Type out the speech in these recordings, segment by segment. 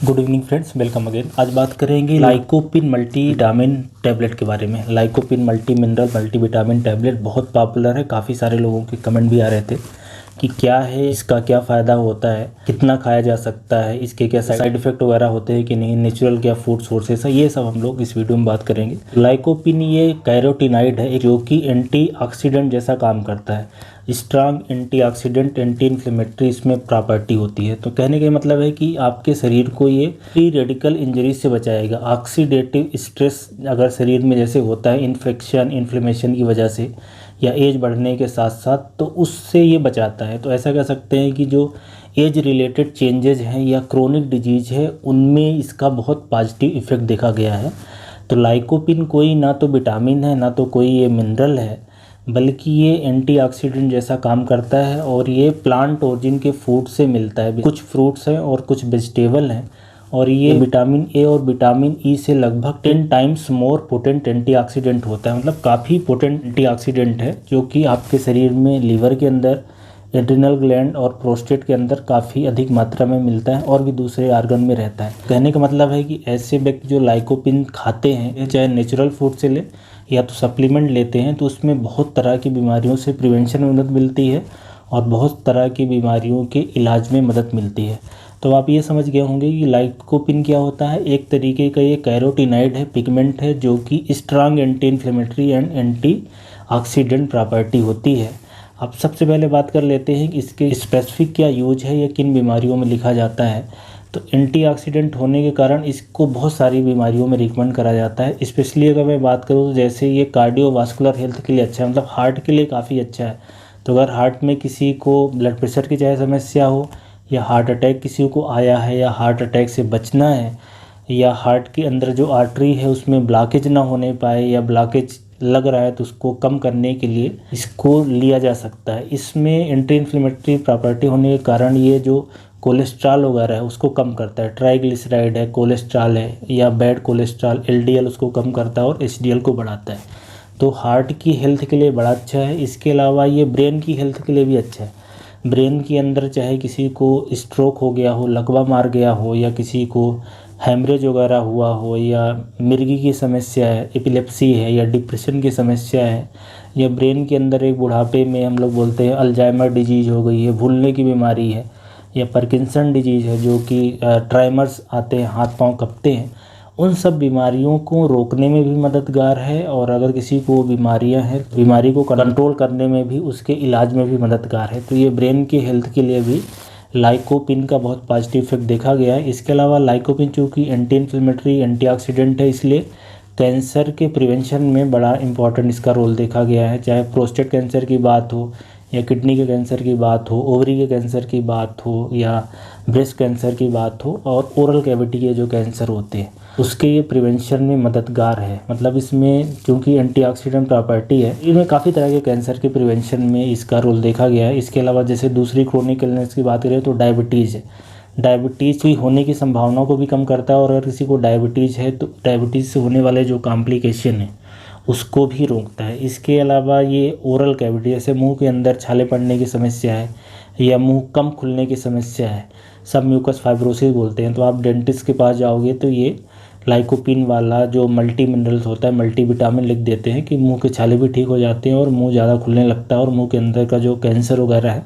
Good evening friends, welcome again. आज बात करेंगे लाइकोपिन मल्टीविटामिन टैबलेट के बारे में। Lycopene multi mineral multivitamin tablet बहुत पॉपुलर है। काफ़ी सारे लोगों के कमेंट भी आ रहे थे कि क्या है, इसका क्या फ़ायदा होता है, कितना खाया जा सकता है, इसके क्या साइड इफ़ेक्ट वगैरह होते हैं कि नहीं, नेचुरल क्या फूड सोर्सेस है, ये सब हम लोग इस वीडियो में बात करेंगे। लाइकोपिन ये कैरोटीनाइड है जो कि एंटीऑक्सीडेंट जैसा काम करता है। स्ट्रांग एंटीऑक्सीडेंट, एंटी इन्फ्लेमेटरी इसमें प्रॉपर्टी होती है। तो कहने का मतलब है कि आपके शरीर को ये फ्री रेडिकल इंजरी से बचाएगा। ऑक्सीडेटिव स्ट्रेस अगर शरीर में जैसे होता है इन्फेक्शन इन्फ्लेमेशन की वजह से या एज बढ़ने के साथ साथ, तो उससे ये बचाता है। तो ऐसा कह सकते हैं कि जो एज रिलेटेड चेंजेज हैं या क्रोनिक डिजीज है उनमें इसका बहुत पॉजिटिव इफेक्ट देखा गया है। तो लाइकोपिन कोई ना तो विटामिन है ना तो कोई ये मिनरल है, बल्कि ये एंटीऑक्सीडेंट जैसा काम करता है और ये प्लांट ओरिजिन के फूड से मिलता है। कुछ फ्रूट्स हैं और कुछ वेजिटेबल हैं और ये विटामिन ए और विटामिन ई से लगभग 10 टाइम्स मोर पोटेंट एंटीऑक्सीडेंट होता है। मतलब काफ़ी पोटेंट एंटीऑक्सीडेंट है जो कि आपके शरीर में लीवर के अंदर, एड्रिनल ग्लैंड और प्रोस्टेट के अंदर काफ़ी अधिक मात्रा में मिलता है और भी दूसरे आर्गन में रहता है। कहने का मतलब है कि ऐसे व्यक्ति जो लाइकोपिन खाते हैं, चाहे नेचुरल फूड से ले या तो सप्लीमेंट लेते हैं, तो उसमें बहुत तरह की बीमारियों से प्रिवेंशन में मदद मिलती है और बहुत तरह की बीमारियों के इलाज में मदद मिलती है। तो आप ये समझ गए होंगे कि लाइकोपिन क्या होता है। एक तरीके का ये कैरोटीनाइड है, पिगमेंट है जो कि strong anti inflammatory and anti oxidant property होती है। अब सबसे पहले बात कर लेते हैं कि इसके स्पेसिफिक क्या यूज है या किन बीमारियों में लिखा जाता है। तो एंटीऑक्सीडेंट होने के कारण इसको बहुत सारी बीमारियों में रिकमेंड करा जाता है। स्पेशली अगर मैं बात करूँ तो जैसे ये कार्डियोवास्कुलर हेल्थ के लिए अच्छा है, मतलब हार्ट के लिए काफ़ी अच्छा है। तो अगर हार्ट में किसी को ब्लड प्रेशर की चाहे समस्या हो या हार्ट अटैक किसी को आया है या हार्ट अटैक से बचना है या हार्ट के अंदर जो आर्टरी है उसमें ब्लॉकेज ना होने पाए या ब्लॉकेज लग रहा है तो उसको कम करने के लिए इसको लिया जा सकता है। इसमें एंटी इन्फ्लेमेटरी प्रॉपर्टी होने के कारण ये जो कोलेस्ट्रॉल वगैरह है उसको कम करता है। ट्राइग्लिसराइड है, कोलेस्ट्रॉल है या बैड कोलेस्ट्रॉल एलडीएल उसको कम करता है और एचडीएल को बढ़ाता है। तो हार्ट की हेल्थ के लिए बड़ा अच्छा है। इसके अलावा ये ब्रेन की हेल्थ के लिए भी अच्छा है। ब्रेन के अंदर चाहे किसी को स्ट्रोक हो गया हो, लकवा मार गया हो या किसी को हेमरेज वगैरह हुआ हो या मिर्गी की समस्या है, एपिलेप्सी है या डिप्रेशन की समस्या है या ब्रेन के अंदर एक बुढ़ापे में हम लोग बोलते हैं अल्जाइमर डिजीज़ हो गई है, भूलने की बीमारी है या पार्किंसन डिजीज़ है जो कि ट्राइमर्स आते हैं, हाथ पांव कँपते हैं, उन सब बीमारियों को रोकने में भी मददगार है। और अगर किसी को बीमारियां हैं, बीमारी को कंट्रोल करने में भी, उसके इलाज में भी मददगार है। तो ये ब्रेन की हेल्थ के लिए भी लाइकोपिन का बहुत पॉजिटिव इफेक्ट देखा गया है। इसके अलावा लाइकोपिन चूँकि एंटी इन्फ्लेमेटरी एंटीऑक्सीडेंट है, इसलिए कैंसर के प्रिवेंशन में बड़ा इंपॉर्टेंट इसका रोल देखा गया है। चाहे प्रोस्टेट कैंसर की बात हो या किडनी के कैंसर की बात हो, ओवरी के कैंसर की बात हो या ब्रेस्ट कैंसर की बात हो और ओरल कैविटी के जो कैंसर होते हैं उसके ये प्रिवेंशन में मददगार है। मतलब इसमें क्योंकि एंटीऑक्सीडेंट प्रॉपर्टी है, इनमें काफ़ी तरह के कैंसर के प्रिवेंशन में इसका रोल देखा गया है। इसके अलावा जैसे दूसरी क्रोनिक इलनेस की बात करें तो डायबिटीज़ है। डायबिटीज़ की होने की संभावनाओं को भी कम करता है और अगर किसी को डायबिटीज़ है तो डायबिटीज़ से होने वाले जो कॉम्प्लिकेशन है उसको भी रोकता है। इसके अलावा ये ओरल कैविटी, जैसे मुंह के अंदर छाले पड़ने की समस्या है या मुंह कम खुलने की समस्या है, सब म्यूकस फाइब्रोसिस बोलते हैं, तो आप डेंटिस्ट के पास जाओगे तो ये लाइकोपिन वाला जो मल्टी मिनरल्स होता है, मल्टी विटामिन लिख देते हैं कि मुंह के छाले भी ठीक हो जाते हैं और मुंह ज़्यादा खुलने लगता है और मुंह के अंदर का जो कैंसर वगैरह है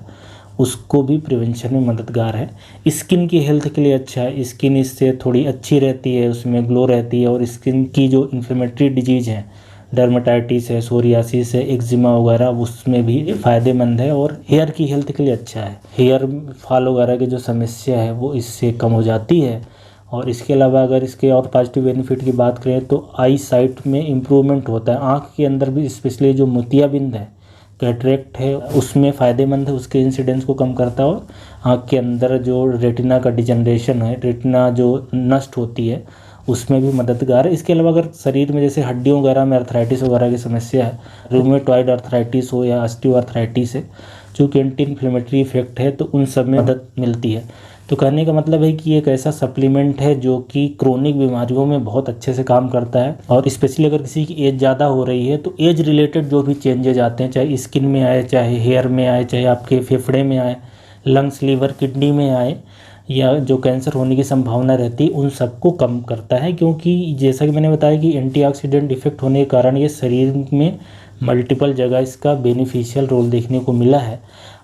उसको भी प्रिवेंशन में मददगार है। स्किन की हेल्थ के लिए अच्छा है। स्किन इससे थोड़ी अच्छी रहती है, उसमें ग्लो रहती है और स्किन की जो इन्फ्लेमेटरी डिजीज़ हैं, डर्मेटाइटिस है, सोरियासिस है, एक्जिमा वगैरह, उसमें भी फ़ायदेमंद है। और हेयर की हेल्थ के लिए अच्छा है। हेयर फॉल वगैरह की जो समस्या है वो इससे कम हो जाती है। और इसके अलावा अगर इसके और पॉजिटिव बेनिफिट की बात करें तो आई साइट में इम्प्रूवमेंट होता है। आँख के अंदर भी स्पेशली जो मोतियाबिंद है, कैटरेक्ट है, उसमें फ़ायदेमंद है, उसके इंसिडेंस को कम करता है। और आँख के अंदर जो रेटिना का डिजनरेशन है, रेटिना जो नष्ट होती है, उसमें भी मददगार है। इसके अलावा अगर शरीर में जैसे हड्डियों वगैरह में अर्थराइटिस वगैरह की समस्या है, रूमेटॉइड अर्थराइटिस हो या ऑस्टियोआर्थराइटिस है, चूँकि एंटी इन्फ्लेमेटरी इफेक्ट है तो उन सब में मदद मिलती है। तो कहने का मतलब है कि एक ऐसा सप्लीमेंट है जो कि क्रोनिक बीमारियों में बहुत अच्छे से काम करता है। और स्पेशली अगर किसी की एज ज़्यादा हो रही है तो एज रिलेटेड जो भी चेंजेज आते हैं, चाहे स्किन में आए, चाहे हेयर में आए, चाहे आपके फेफड़े में आए, लंग्स, लीवर, किडनी में आए या जो कैंसर होने की संभावना रहती है उन सबको कम करता है, क्योंकि जैसा कि मैंने बताया कि एंटीऑक्सीडेंट इफेक्ट होने के कारण ये शरीर में मल्टीपल जगह इसका बेनिफिशियल रोल देखने को मिला है।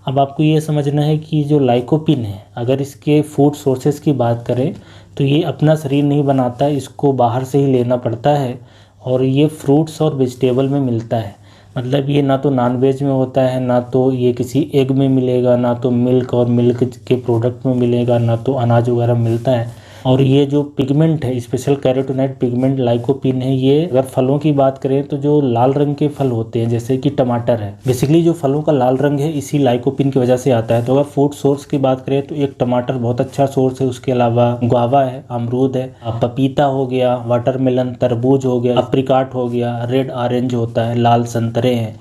अब आपको ये समझना है कि जो लाइकोपिन है, अगर इसके फूड सोर्सेज की बात करें तो ये अपना शरीर नहीं बनाता, इसको बाहर से ही लेना पड़ता है और ये फ्रूट्स और वेजिटेबल में मिलता है। मतलब ये ना तो नॉनवेज में होता है, ना तो ये किसी एग में मिलेगा, ना तो मिल्क और मिल्क के प्रोडक्ट में मिलेगा, ना तो अनाज वगैरह मिलता है। और ये जो पिगमेंट है, स्पेशल कैरोटीनॉइड पिगमेंट लाइकोपिन है, ये अगर फलों की बात करें तो जो लाल रंग के फल होते हैं जैसे कि टमाटर है, बेसिकली जो फलों का लाल रंग है इसी लाइकोपिन की वजह से आता है। तो अगर फूड सोर्स की बात करें तो एक टमाटर बहुत अच्छा सोर्स है, उसके अलावा गुआवा है, अमरूद है, पपीता हो गया, वाटरमेलन, तरबूज हो गया, अप्रिकॉट हो गया, रेड ऑरेंज होता है, लाल संतरे हैं।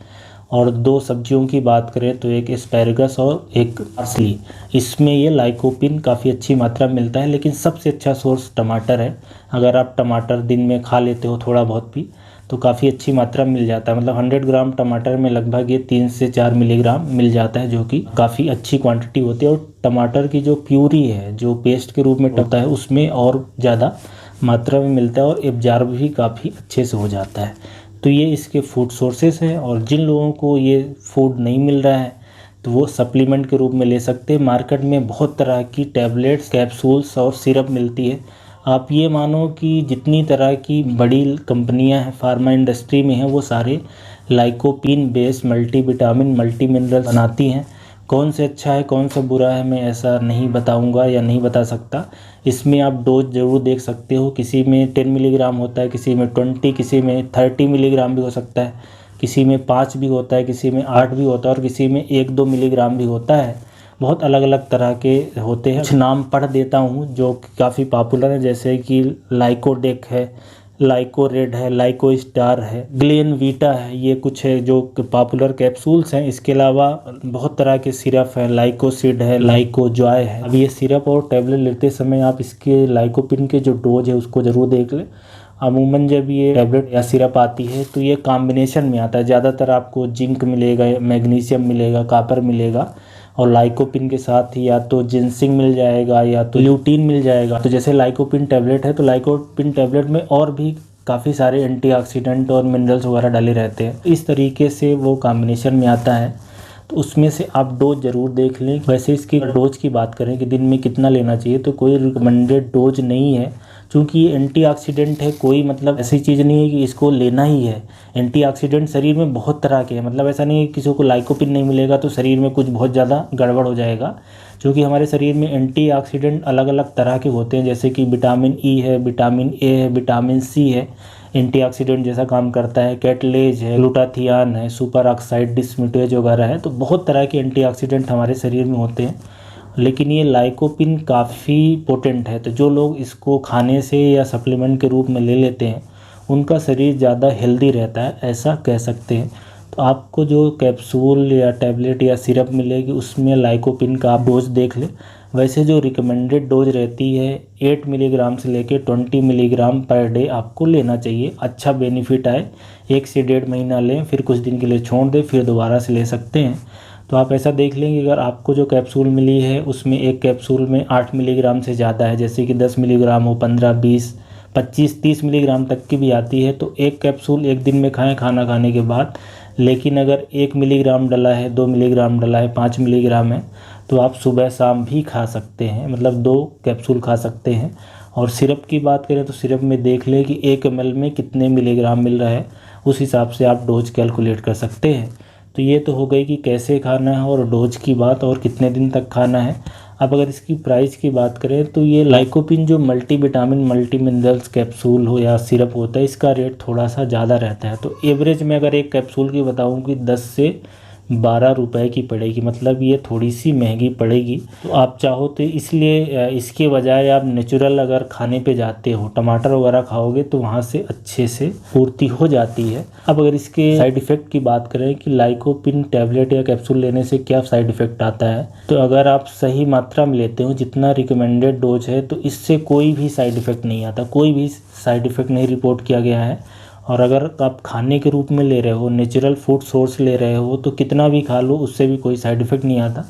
और दो सब्जियों की बात करें तो एक एस्पैरगस और एक पार्सली, इसमें ये लाइकोपिन काफ़ी अच्छी मात्रा में मिलता है। लेकिन सबसे अच्छा सोर्स टमाटर है। अगर आप टमाटर दिन में खा लेते हो थोड़ा बहुत भी तो काफ़ी अच्छी मात्रा मिल जाता है। मतलब 100 ग्राम टमाटर में लगभग ये 3 से 4 मिलीग्राम मिल जाता है, जो कि काफ़ी अच्छी क्वांटिटी होती है। और टमाटर की जो प्यूरी है, जो पेस्ट के रूप में होता है, उसमें और ज़्यादा मात्रा में मिलता है और एब्जॉर्ब भी काफ़ी अच्छे से हो जाता है। तो ये इसके फूड सोर्सेस हैं। और जिन लोगों को ये फूड नहीं मिल रहा है तो वो सप्लीमेंट के रूप में ले सकते हैं। मार्केट में बहुत तरह की टैबलेट्स, कैप्सूल्स और सिरप मिलती है। आप ये मानो कि जितनी तरह की बड़ी कंपनियां हैं फार्मा इंडस्ट्री में हैं, वो सारे lycopene based multivitamin multi mineral बनाती हैं। कौन से अच्छा है कौन सा बुरा है मैं ऐसा नहीं बताऊंगा या नहीं बता सकता। इसमें आप डोज ज़रूर देख सकते हो, किसी में 10 मिलीग्राम होता है, किसी में 20, किसी में 30 मिलीग्राम भी हो सकता है, किसी में 5 भी होता है, किसी में 8 भी होता है और किसी में 1-2 मिलीग्राम भी होता है। बहुत अलग अलग तरह के होते हैं। कुछ नाम पढ़ देता हूँ जो काफ़ी पॉपुलर है, जैसे कि लाइकोडेक है, लाइको रेड है, लाइको स्टार है, ग्लेन वीटा है, ये कुछ है जो पॉपुलर कैप्सूल्स हैं। इसके अलावा बहुत तरह के सिरप है, लाइकोसिड है, लाइको जॉय है। अब ये सिरप और टैबलेट लेते समय आप इसके लाइकोपिन के जो डोज है उसको ज़रूर देख लें। अमूमन जब ये टैबलेट या सिरप आती है तो ये कॉम्बिनेशन में आता है। ज़्यादातर आपको जिंक मिलेगा, मैग्नीशियम मिलेगा, कॉपर मिलेगा और लाइकोपिन के साथ ही या तो जिंसिंग मिल जाएगा या तो ल्यूटीन मिल जाएगा। तो जैसे लाइकोपिन टैबलेट है तो लाइकोपिन टैबलेट में और भी काफ़ी सारे एंटीऑक्सीडेंट और मिनरल्स वगैरह डाले रहते हैं। इस तरीके से वो कॉम्बिनेशन में आता है। तो उसमें से आप डोज ज़रूर देख लें। वैसे इसकी डोज की बात करें कि दिन में कितना लेना चाहिए तो कोई रिकमेंडेड डोज नहीं है, क्योंकि ये एंटीऑक्सीडेंट है। कोई मतलब ऐसी चीज़ नहीं है कि इसको लेना ही है। एंटीऑक्सीडेंट शरीर में बहुत तरह के हैं। मतलब ऐसा नहीं है किसी को लाइकोपिन नहीं मिलेगा तो शरीर में कुछ बहुत ज़्यादा गड़बड़ हो जाएगा, क्योंकि हमारे शरीर में एंटीऑक्सीडेंट अलग अलग तरह के होते हैं। जैसे कि विटामिन ई है, विटामिन ए है, विटामिन सी है, एंटीऑक्सीडेंट जैसा काम करता है, कैटलेज है, ग्लूटाथियान है, सुपर ऑक्साइड डिस्म्यूटेज वगैरह है। तो बहुत तरह के एंटीऑक्सीडेंट हमारे शरीर में होते हैं, लेकिन ये लाइकोपिन काफ़ी पोटेंट है। तो जो लोग इसको खाने से या सप्लीमेंट के रूप में ले लेते हैं उनका शरीर ज़्यादा हेल्दी रहता है, ऐसा कह सकते हैं। तो आपको जो कैप्सूल या टैबलेट या सिरप मिलेगी उसमें लाइकोपिन का आप डोज देख लें। वैसे जो रिकमेंडेड डोज रहती है 8 मिलीग्राम से लेकर 20 मिलीग्राम पर डे आपको लेना चाहिए। अच्छा बेनिफिट आए 1 से 1.5 महीना लें, फिर कुछ दिन के लिए छोड़ दें, फिर दोबारा से ले सकते हैं। तो आप ऐसा देख लेंगे अगर आपको जो कैप्सूल मिली है उसमें एक कैप्सूल में 8 मिलीग्राम से ज़्यादा है, जैसे कि 10 मिलीग्राम हो, 15, 20, 25, 30 मिलीग्राम तक की भी आती है, तो एक कैप्सूल एक दिन में खाएं खाना खाने के बाद। लेकिन अगर 1 मिलीग्राम डला है, 2 मिलीग्राम डला है, 5 मिलीग्राम है तो आप सुबह शाम भी खा सकते हैं, मतलब 2 कैप्सूल खा सकते हैं। और सिरप की बात करें तो सिरप में देख लें कि 1 ml में कितने मिलीग्राम मिल रहा है, उस हिसाब से आप डोज कैलकुलेट कर सकते हैं। तो ये तो हो गई कि कैसे खाना है और डोज की बात और कितने दिन तक खाना है। अब अगर इसकी प्राइस की बात करें तो ये लाइकोपिन जो मल्टीविटामिन मल्टी मिनरल्स कैप्सूल हो या सिरप होता है, इसका रेट थोड़ा सा ज़्यादा रहता है। तो एवरेज में अगर एक कैप्सूल की बताऊं कि 10 से 12 रुपए की पड़ेगी, मतलब ये थोड़ी सी महंगी पड़ेगी। तो आप चाहो तो इसलिए इसके बजाय आप नेचुरल अगर खाने पे जाते हो, टमाटर वगैरह खाओगे तो वहाँ से अच्छे से पूर्ति हो जाती है। अब अगर इसके साइड इफ़ेक्ट की बात करें कि लाइकोपिन टैबलेट या कैप्सूल लेने से क्या साइड इफ़ेक्ट आता है, तो अगर आप सही मात्रा में लेते हो जितना रिकमेंडेड डोज है तो इससे कोई भी साइड इफ़ेक्ट नहीं आता, कोई भी साइड इफ़ेक्ट नहीं रिपोर्ट किया गया है। और अगर आप खाने के रूप में ले रहे हो, नेचुरल फूड सोर्स ले रहे हो, तो कितना भी खा लो उससे भी कोई साइड इफ़ेक्ट नहीं आता।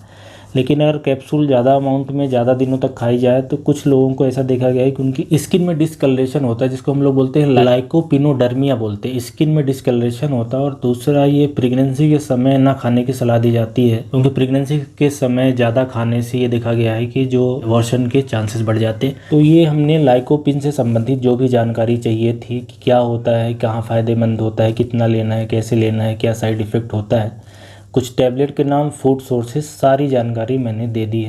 लेकिन अगर कैप्सूल ज़्यादा अमाउंट में ज़्यादा दिनों तक खाई जाए तो कुछ लोगों को ऐसा देखा गया है कि उनकी स्किन में डिस्कलरेशन होता है, जिसको हम लोग बोलते हैं लाइकोपिनोडर्मिया बोलते हैं। स्किन में डिस्कलरेशन होता है। और दूसरा, ये प्रेगनेंसी के समय ना खाने की सलाह दी जाती है, क्योंकि प्रेगनेंसी के समय ज़्यादा खाने से ये देखा गया है कि जो अबॉर्शन के चांसेस बढ़ जाते हैं। तो ये हमने लाइकोपिन से संबंधित जो भी जानकारी चाहिए थी कि क्या होता है, कहाँ फ़ायदेमंद होता है, कितना लेना है, कैसे लेना है, क्या साइड इफ़ेक्ट होता है, कुछ टैबलेट के नाम, फूड सोर्सेस, सारी जानकारी मैंने दे दी है।